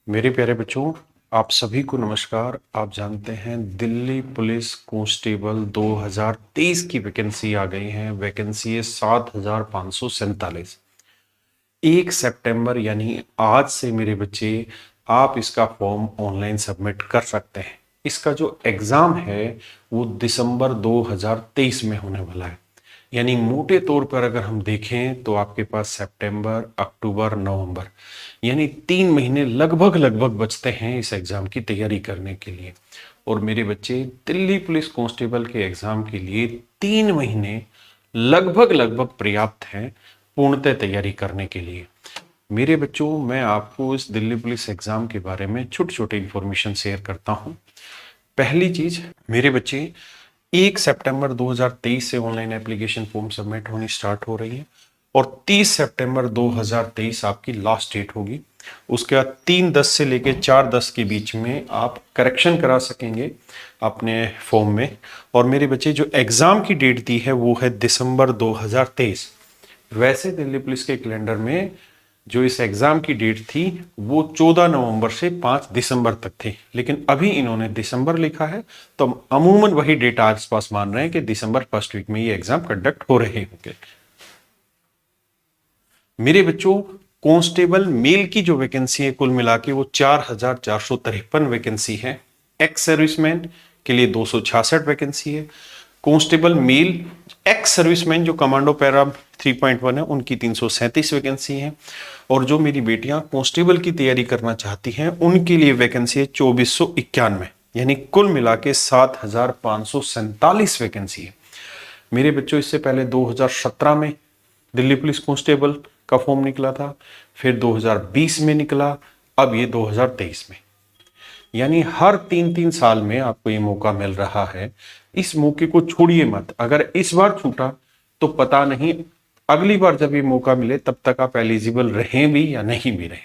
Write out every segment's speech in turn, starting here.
मेरे प्यारे बच्चों, आप सभी को नमस्कार। आप जानते हैं दिल्ली पुलिस कांस्टेबल 2023 की वैकेंसी आ गई है। वैकेंसी है 7,547। 1 सितंबर यानी आज से मेरे बच्चे आप इसका फॉर्म ऑनलाइन सबमिट कर सकते हैं। इसका जो एग्ज़ाम है वो दिसंबर 2023 में होने वाला है। यानी मोटे तौर पर अगर हम देखें तो आपके पास सितंबर, अक्टूबर, नवंबर यानी 3 महीने लगभग लगभग बचते हैं इस एग्ज़ाम की तैयारी करने के लिए। और मेरे बच्चे दिल्ली पुलिस कांस्टेबल के एग्ज़ाम के लिए 3 महीने लगभग लगभग पर्याप्त हैं पूर्णतः तैयारी करने के लिए। मेरे बच्चों, मैं आपको इस दिल्ली पुलिस एग्ज़ाम के बारे में छोटे छोटे इन्फॉर्मेशन शेयर करता हूँ। पहली चीज़ मेरे बच्चे, 1 सितंबर 2023 से ऑनलाइन एप्लीकेशन फॉर्म सबमिट होनी स्टार्ट हो रही है और 30 सितंबर 2023 आपकी लास्ट डेट होगी। उसके बाद 3/10 से लेकर 4/10 के बीच में आप करेक्शन करा सकेंगे अपने फॉर्म में। और मेरे बच्चे, जो एग्ज़ाम की डेट दी है वो है दिसंबर 2023। वैसे दिल्ली पुलिस के कैलेंडर में जो इस एग्ज़ाम की डेट थी वो 14 नवंबर से 5 दिसंबर तक थी, लेकिन अभी इन्होंने दिसंबर लिखा है, तो अमूमन वही डेट आसपास मान रहे हैं कि दिसंबर फर्स्ट वीक में ये एग्ज़ाम कंडक्ट हो रहे होंगे। मेरे बच्चों, कांस्टेबल मेल की जो वैकेंसी है कुल मिला के वो 4,453 वैकेंसी है। एक्स सर्विसमैन के लिए 266 वैकेंसी है। कांस्टेबल मेल एक्स सर्विसमैन जो कमांडो पैरा 3.1 है उनकी 337 वैकेंसी है। और जो मेरी बेटियां कांस्टेबल की तैयारी करना चाहती हैं उनके लिए वैकेंसी है 2491, यानी कुल मिला के 7,547 वैकेंसी है। मेरे बच्चों, इससे पहले 2017 में दिल्ली पुलिस कांस्टेबल का फॉर्म निकला था, फिर 2020 में निकला, अब ये 2023 में। यानी हर 3-3 साल में आपको ये मौका मिल रहा है। इस मौके को छोड़िए मत। अगर इस बार छूटा तो पता नहीं अगली बार जब ये मौका मिले तब तक आप एलिजिबल रहें भी या नहीं भी रहें।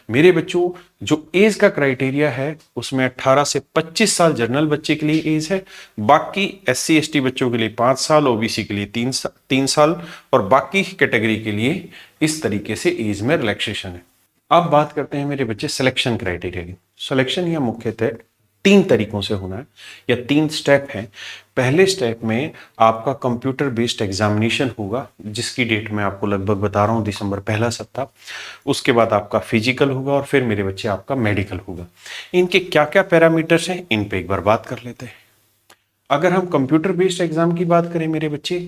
मेरे बच्चों, जो एज का क्राइटेरिया है उसमें 18 से 25 साल जनरल बच्चे के लिए एज है। बाकी SC ST बच्चों के लिए 5 साल, OBC के लिए 3 साल और बाकी कैटेगरी के लिए इस तरीके से एज में रिलैक्सेशन है। अब बात करते हैं मेरे बच्चे सिलेक्शन क्राइटेरिया की। सिलेक्शन यह मुख्यतः 3 तरीकों से होना है या 3 स्टेप हैं। पहले स्टेप में आपका कंप्यूटर बेस्ड एग्जामिनेशन होगा, जिसकी डेट मैं आपको लगभग बता रहा हूँ, दिसंबर पहला सप्ताह। उसके बाद आपका फिजिकल होगा और फिर मेरे बच्चे आपका मेडिकल होगा। इनके क्या क्या पैरामीटर्स हैं इन पे एक बार बात कर लेते हैं। अगर हम कंप्यूटर बेस्ड एग्जाम की बात करें मेरे बच्चे,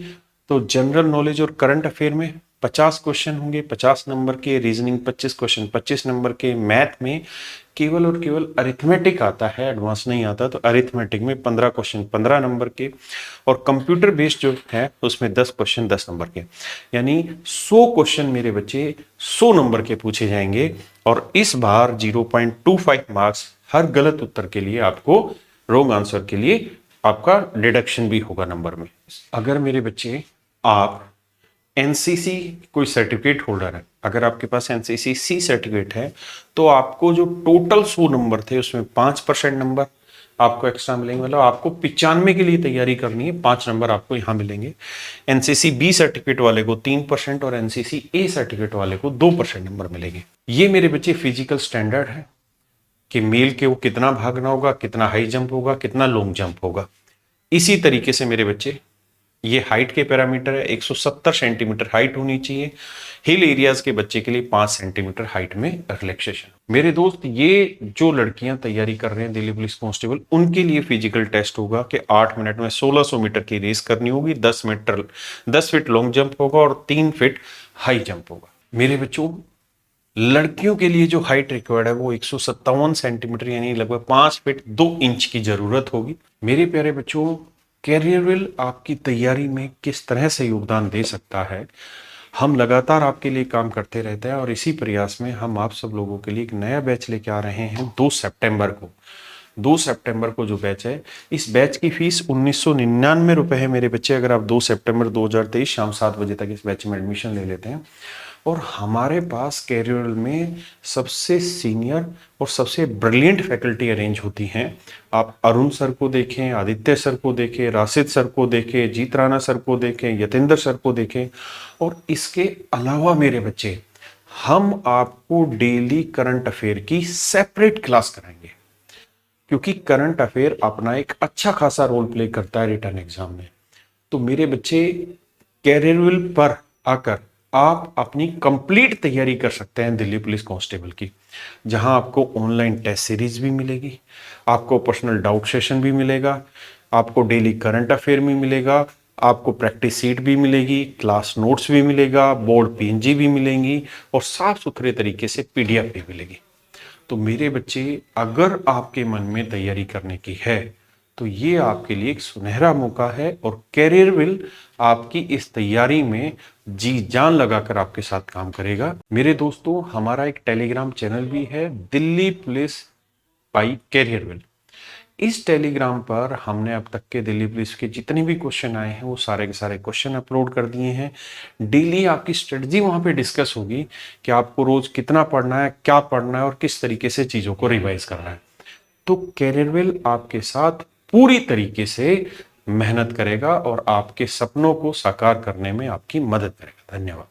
तो जनरल नॉलेज और करंट अफेयर में 50 क्वेश्चन होंगे 50 नंबर के, रीजनिंग 25 क्वेश्चन 25 नंबर के, मैथ में केवल और केवल अरिथमेटिक आता है, एडवांस नहीं आता, तो अरिथमेटिक में 15 क्वेश्चन 15 नंबर के, और कंप्यूटर बेस्ड जो है उसमें 10 क्वेश्चन 10 नंबर के। यानी 100 क्वेश्चन मेरे बच्चे 100 नंबर के पूछे जाएंगे। और इस बार 0.25 मार्क्स हर गलत उत्तर के लिए आपको, रॉन्ग आंसर के लिए आपका डिडक्शन भी होगा नंबर में। अगर मेरे बच्चे आप एनसीसी कोई सर्टिफिकेट होल्डर है, अगर आपके पास एनसीसी सी सर्टिफिकेट है, तो आपको जो टोटल 100 नंबर थे उसमें 5% नंबर आपको एक्स्ट्रा मिलेंगे। मतलब आपको 95 के लिए तैयारी करनी है, 5 नंबर आपको यहाँ मिलेंगे। एनसीसी बी सर्टिफिकेट वाले को 3% और एनसीसी ए सर्टिफिकेट वाले को 2% नंबर मिलेंगे। ये मेरे बच्चे फिजिकल स्टैंडर्ड है कि मेल के वो कितना भागना होगा, कितना हाई जंप होगा, कितना लॉन्ग जंप होगा। इसी तरीके से मेरे बच्चे, ये हाइट के पैरामीटर है, 170 सेंटीमीटर हाइट होनी चाहिए। हिल एरियाज के बच्चे के लिए 5 सेंटीमीटर हाइट में रिलैक्सेशन। मेरे दोस्त, ये जो लड़कियां तैयारी कर रहे हैं दिल्ली पुलिस कांस्टेबल, उनके लिए फिजिकल टेस्ट होगा कि 8 मिनट में 1600 मीटर की रेस करनी होगी, 10 फीट लॉन्ग जंप होगा और 3 फीट हाई जंप होगा। मेरे बच्चों, लड़कियों के लिए जो हाइट रिक्वायर्ड है वो 157 सेंटीमीटर यानी लगभग 5 फीट 2 इंच की जरूरत होगी। मेरे प्यारे बच्चों, कैरियर आपकी तैयारी में किस तरह से योगदान दे सकता है, हम लगातार आपके लिए काम करते रहते हैं और इसी प्रयास में हम आप सब लोगों के लिए एक नया बैच लेके आ रहे हैं 2 सितंबर को। 2 सितंबर को जो बैच है, इस बैच की फीस 1999 रुपए है मेरे बच्चे। अगर आप 2 सितंबर 2023 शाम 7 बजे तक इस बैच में एडमिशन ले लेते हैं, और हमारे पास कैरियर में सबसे सीनियर और सबसे ब्रिलियंट फैकल्टी अरेंज होती हैं। आप अरुण सर को देखें, आदित्य सर को देखें, राशिद सर को देखें, जीत राणा सर को देखें, यतेंद्र सर को देखें। और इसके अलावा मेरे बच्चे हम आपको डेली करंट अफेयर की सेपरेट क्लास कराएंगे, क्योंकि करंट अफेयर अपना एक अच्छा खासा रोल प्ले करता है रिटर्न एग्जाम में। तो मेरे बच्चे, कैरियरविल पर आकर आप अपनी कंप्लीट तैयारी कर सकते हैं दिल्ली पुलिस कांस्टेबल की, जहां आपको ऑनलाइन टेस्ट सीरीज भी मिलेगी, आपको पर्सनल डाउट सेशन भी मिलेगा, आपको डेली करंट अफेयर भी मिलेगा, आपको प्रैक्टिस सीट भी मिलेगी, क्लास नोट्स भी मिलेगा, बोर्ड पीएनजी भी मिलेंगी और साफ सुथरे तरीके से पीडीएफ भी मिलेगी। तो मेरे बच्चे, अगर आपके मन में तैयारी करने की है तो ये आपके लिए एक सुनहरा मौका है, और कैरियरविल आपकी इस तैयारी में जी जान लगाकर आपके साथ काम करेगा। मेरे दोस्तों, हमारा एक टेलीग्राम चैनल भी है, दिल्ली पुलिस बाई कैरियरविल। इस टेलीग्राम पर हमने अब तक के दिल्ली पुलिस के जितने भी क्वेश्चन आए हैं वो सारे के सारे क्वेश्चन अपलोड कर दिए हैं। डेली आपकी स्ट्रेटजी वहां पे डिस्कस होगी कि आपको रोज कितना पढ़ना है, क्या पढ़ना है और किस तरीके से चीजों को रिवाइज करना है। तो कैरियरविल आपके साथ पूरी तरीके से मेहनत करेगा और आपके सपनों को साकार करने में आपकी मदद करेगा। धन्यवाद।